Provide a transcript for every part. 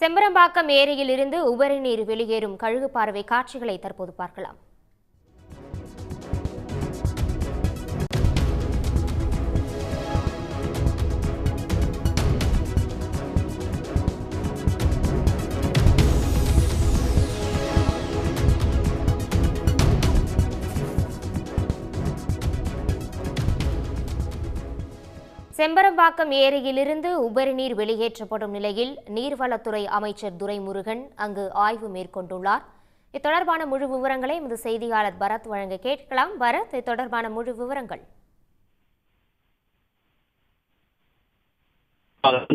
செம்பரம்பாக்கம் ஏரியில் இருந்து உபரி நீர் வெளியேறும் கழுகு பார்வை காட்சிகளை தற்போது பார்க்கலாம். செம்பரம்பாக்கம் ஏரியிலிருந்து உபரி நீர் வெளியேற்றப்படும் நிலையில் நீர்வளத்துறை அமைச்சர் துரைமுருகன் அங்கு ஆய்வு மேற்கொண்டுள்ளார். இது தொடர்பான முழு விவரங்களை எமது செய்தியாளர் பரத் வழங்க கேட்கலாம். பரத், இது தொடர்பான முழு விவரங்கள்.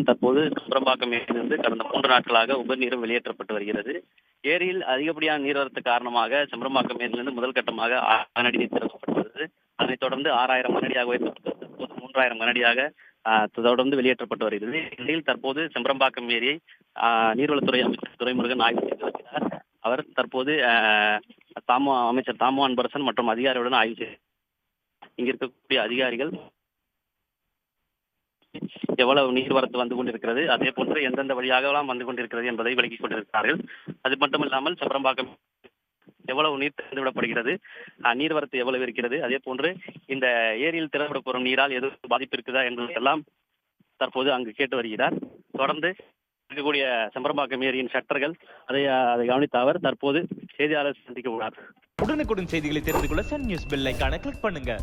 தற்போது செம்பரம்பாக்கம் ஏரியிலிருந்து கடந்த 3 நாட்களாக உபரி நீரும் வெளியேற்றப்பட்டு வருகிறது. ஏரியில் அதிகப்படியான நீர்வரத்து காரணமாக செம்பரம்பாக்கம் ஏரியிலிருந்து முதல் கட்டமாக 6 அடி நீர் திறக்கப்பட்டுள்ளது. அதனைத் தொடர்ந்து 6000 கனஅடியாக உயர்த்தப்பட்டது. தற்போது 3000 கனஅடியாக தொடர்ந்து வெளியேற்றப்பட்டு வருகிறது. இந்நிலையில் தற்போது செம்பரம்பாக்கம் ஏரியை நீர்வளத்துறை அமைச்சர் துரைமுருகன் ஆய்வு செய்து வருகிறார். அவர் தற்போது அமைச்சர் தாமு அன்பரசன் மற்றும் அதிகாரிகளுடன் ஆய்வு செய்து இங்க இருக்கக்கூடிய அதிகாரிகள் எவ்வளவு நீர்வரத்து வந்து கொண்டிருக்கிறது, அதே போன்று எந்தெந்த வழியாகலாம் வந்து கொண்டிருக்கிறது என்பதை விளக்கிக் கொண்டிருக்கிறார்கள். அது மட்டுமில்லாமல் செம்பரம்பாக்கம் எவ்வளவு நீர் திறந்து விடப்படுகிறது, நீர்வரத்து எவ்வளவு இருக்கிறது, அதே போன்று இந்த ஏரியில் திறந்துவிடப்படும் நீரால் எதுவும் பாதிப்பு இருக்குதா என்பதெல்லாம் தற்போது அங்கு கேட்டு வருகிறார். தொடர்ந்து இருக்கக்கூடிய செம்பரம்பாக்கம் ஏரியின் ஷட்டர்கள் அதை கவனித்த அவர் தற்போது செய்தியாளர் சந்திக்க உள்ளார். உடனுக்குடன் செய்திகளை தெரிந்து கொள்ள சன் நியூஸ் பெல் ஐகானை கிளிக் பண்ணுங்க.